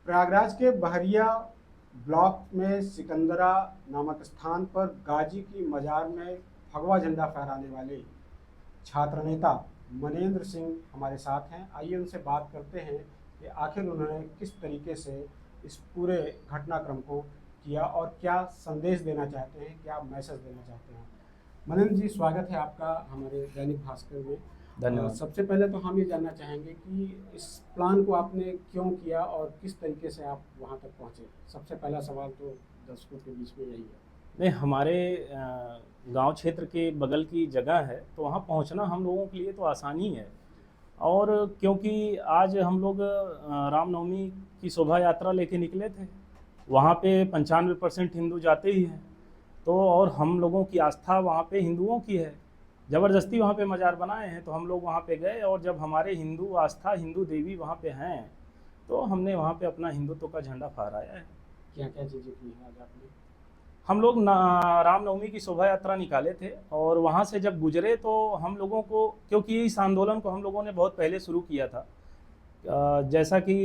प्रयागराज के बहरिया ब्लॉक में सिकंदरा नामक स्थान पर गाजी की मजार में भगवा झंडा फहराने वाले छात्र नेता मनेंद्र सिंह हमारे साथ हैं। आइए उनसे बात करते हैं कि आखिर उन्होंने किस तरीके से इस पूरे घटनाक्रम को किया और क्या संदेश देना चाहते हैं, क्या मैसेज देना चाहते हैं। मनेंद्र जी, स्वागत है आपका हमारे दैनिक भास्कर में। धन्यवाद। सबसे पहले तो हम ये जानना चाहेंगे कि इस प्लान को आपने क्यों किया और किस तरीके से आप वहाँ तक पहुँचे। सबसे पहला सवाल तो दर्शकों के बीच में यही है। नहीं, हमारे गांव क्षेत्र के बगल की जगह है, तो वहाँ पहुँचना हम लोगों के लिए तो आसानी है। और क्योंकि आज हम लोग रामनवमी की शोभा यात्रा लेके निकले थे, वहाँ पे 95% हिंदू जाते ही हैं, तो और हम लोगों की आस्था वहाँ पे हिंदुओं की है। ज़बरदस्ती वहाँ पे मज़ार बनाए हैं, तो हम लोग वहाँ पे गए और जब हमारे हिंदू आस्था, हिंदू देवी वहाँ पे हैं, तो हमने वहाँ पे अपना हिंदुत्व का झंडा फहराया है। क्या क्या चीज़ें की हैं आज आपने? हम लोग रामनवमी की शोभा यात्रा निकाले थे और वहाँ से जब गुजरे तो हम लोगों को, क्योंकि इस आंदोलन को हम लोगों ने बहुत पहले शुरू किया था, जैसा कि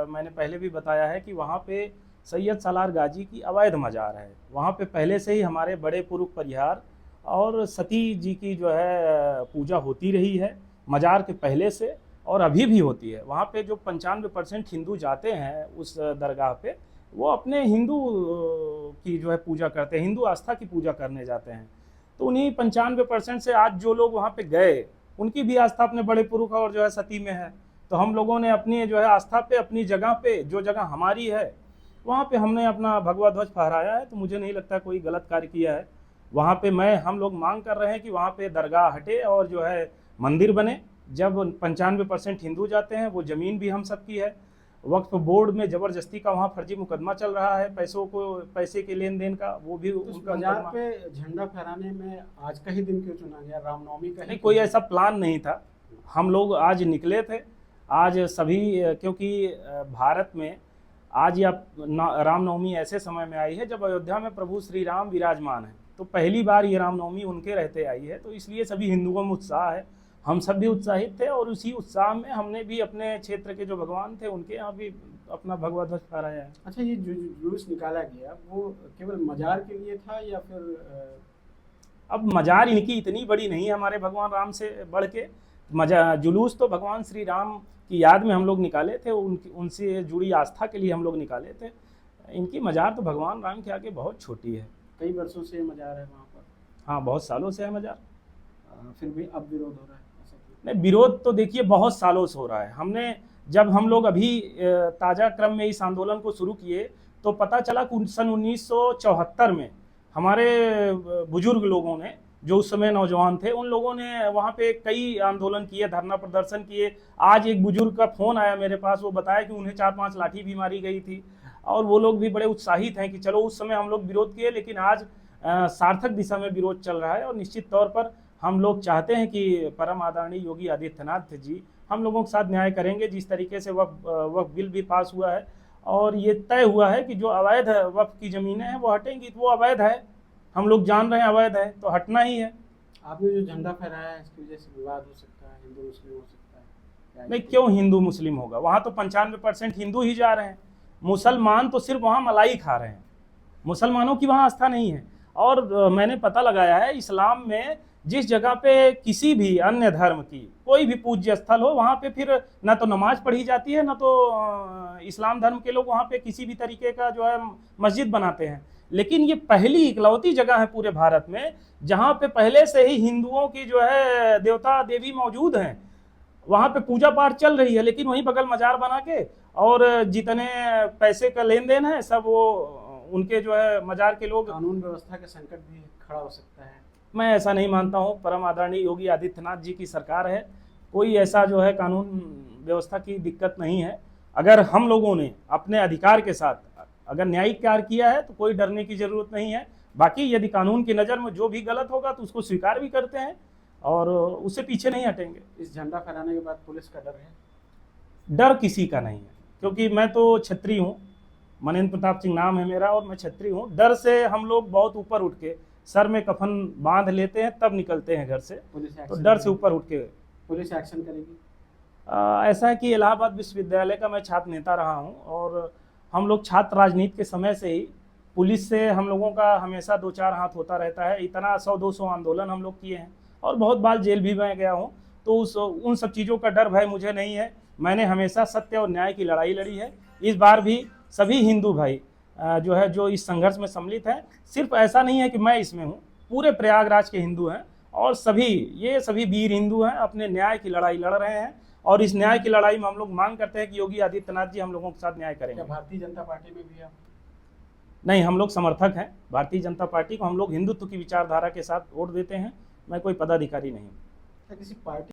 मैंने पहले भी बताया है कि वहाँ पे सैयद सालार गाजी की अवैध मज़ार है। वहाँ पे पहले से ही हमारे बड़े पुरुष परिहार और सती जी की जो है पूजा होती रही है मज़ार के पहले से, और अभी भी होती है। वहाँ पे जो 95% हिंदू जाते हैं उस दरगाह पे, वो अपने हिंदू की जो है पूजा करते हैं, हिंदू आस्था की पूजा करने जाते हैं। तो उन्हीं 95% से आज जो लोग वहाँ पे गए, उनकी भी आस्था अपने बड़े पुरुष और जो है सती में है। तो हम लोगों ने अपनी जो है आस्था पे, अपनी जगह पे, जो जगह हमारी है, वहाँ पे हमने अपना भगवा ध्वज फहराया है। तो मुझे नहीं लगता कोई गलत कार्य किया है। वहाँ पे हम लोग मांग कर रहे हैं कि वहाँ पे दरगाह हटे और जो है मंदिर बने। जब 95% हिंदू जाते हैं, वो ज़मीन भी हम सबकी है। वक्फ बोर्ड में ज़बरदस्ती का वहाँ फर्जी मुकदमा चल रहा है, पैसे के लेन देन का, वो भी उनका बाजार पे झंडा फहराने में आज का ही दिन क्यों चुना गया? रामनवमी का नहीं, कोई ऐसा प्लान नहीं था। हम लोग आज निकले थे। आज सभी, क्योंकि भारत में आज या रामनवमी ऐसे समय में आई है जब अयोध्या में प्रभु श्री राम विराजमान है, तो पहली बार ये रामनवमी उनके रहते आई है। तो इसलिए सभी हिंदुओं में उत्साह है, हम सब भी उत्साहित थे और उसी उत्साह में हमने भी अपने क्षेत्र के जो भगवान थे उनके यहाँ भी अपना भगवा ध्वज फहराया है। अच्छा, ये जो जुलूस निकाला गया वो केवल मजार के लिए था या फिर अब मजार इनकी इतनी बड़ी नहीं है हमारे भगवान राम से बढ़ के। जुलूस तो भगवान श्री राम की याद में हम लोग निकाले थे, उनसे जुड़ी आस्था के लिए हम लोग निकाले थे। इनकी मजार तो भगवान राम के आगे बहुत छोटी है। कई वर्षों से मजार है वहाँ पर? हाँ, बहुत सालों से है मजार। फिर भी अब विरोध हो रहा है? नहीं, विरोध तो देखिए बहुत सालों से हो रहा है। जब हम लोग अभी ताज़ा क्रम में इस आंदोलन को शुरू किए तो पता चला कि सन 1974 में हमारे बुजुर्ग लोगों ने, जो उस समय नौजवान थे, उन लोगों ने वहाँ पे कई आंदोलन किए, धरना प्रदर्शन किए। आज एक बुजुर्ग का फ़ोन आया मेरे पास, वो बताया कि उन्हें 4-5 लाठी भी मारी गई थी और वो लोग भी बड़े उत्साहित हैं कि चलो उस समय हम लोग विरोध किए, लेकिन आज सार्थक दिशा में विरोध चल रहा है। और निश्चित तौर पर हम लोग चाहते हैं कि परम आदरणीय योगी आदित्यनाथ जी हम लोगों के साथ न्याय करेंगे। जिस तरीके से वक्फ बिल भी पास हुआ है और ये तय हुआ है कि जो अवैध वक्फ की ज़मीनें हैं वो हटेंगी, तो वो अवैध है, हम लोग जान रहे हैं अवैध है, तो हटना ही है। आपने जो झंडा फहराया है इसकी वजह से विवाद हो सकता है, हिंदू मुस्लिम हो सकता है? नहीं, क्यों हिंदू मुस्लिम होगा? वहाँ तो 95% हिंदू ही जा रहे हैं। मुसलमान तो सिर्फ वहाँ मलाई खा रहे हैं, मुसलमानों की वहाँ आस्था नहीं है। और मैंने पता लगाया है, इस्लाम में जिस जगह पे किसी भी अन्य धर्म की कोई भी पूज्य स्थल हो, वहाँ पे फिर ना तो नमाज पढ़ी जाती है, ना तो इस्लाम धर्म के लोग वहाँ पे किसी भी तरीके का जो है मस्जिद बनाते हैं। लेकिन ये पहली इकलौती जगह है पूरे भारत में जहाँ पे पहले से ही हिंदुओं की जो है देवता देवी मौजूद हैं, वहाँ पे पूजा पाठ चल रही है। लेकिन वहीं बगल मजार बना के और जितने पैसे का लेन देन है सब वो उनके जो है मजार के लोग। कानून व्यवस्था का संकट भी खड़ा हो सकता है? मैं ऐसा नहीं मानता हूँ। परम आदरणीय योगी आदित्यनाथ जी की सरकार है, कोई ऐसा जो है कानून व्यवस्था की दिक्कत नहीं है। अगर हम लोगों ने अपने अधिकार के साथ अगर न्यायिक कार्य किया है तो कोई डरने की ज़रूरत नहीं है। बाकी यदि कानून की नज़र में जो भी गलत होगा तो उसको स्वीकार भी करते हैं और उससे पीछे नहीं हटेंगे। इस झंडा फहराने के बाद पुलिस का डर है? डर किसी का नहीं है, क्योंकि मैं तो छत्री हूँ, मनेंद्र प्रताप सिंह नाम है मेरा और मैं छत्री हूँ। डर से हम लोग बहुत ऊपर उठ के सर में कफन बांध लेते हैं तब निकलते हैं घर से, तो डर से ऊपर उठ के। पुलिस एक्शन करेगी? ऐसा है कि इलाहाबाद विश्वविद्यालय का मैं छात्र नेता रहा हूँ और हम लोग छात्र राजनीति के समय से ही पुलिस से हम लोगों का हमेशा दो चार हाथ होता रहता है। इतना 100-200 आंदोलन हम लोग किए हैं और बहुत बार जेल भी मैं गया हूँ। तो उन सब चीज़ों का डर भय मुझे नहीं है। मैंने हमेशा सत्य और न्याय की लड़ाई लड़ी है। इस बार भी सभी हिंदू भाई जो है जो इस संघर्ष में सम्मिलित हैं, सिर्फ ऐसा नहीं है कि मैं इसमें हूँ, पूरे प्रयागराज के हिंदू हैं और सभी वीर हिंदू हैं, अपने न्याय की लड़ाई लड़ रहे हैं। और इस न्याय की लड़ाई में हम लोग मांग करते हैं कि योगी आदित्यनाथ जी हम लोगों के साथ न्याय करेंगे। क्या भारतीय जनता पार्टी में भी आप? नहीं, हम लोग समर्थक हैं भारतीय जनता पार्टी को। हम लोग हिंदुत्व की विचारधारा के साथ वोट देते हैं। मैं कोई पदाधिकारी नहीं हूँ। क्या किसी पार्टी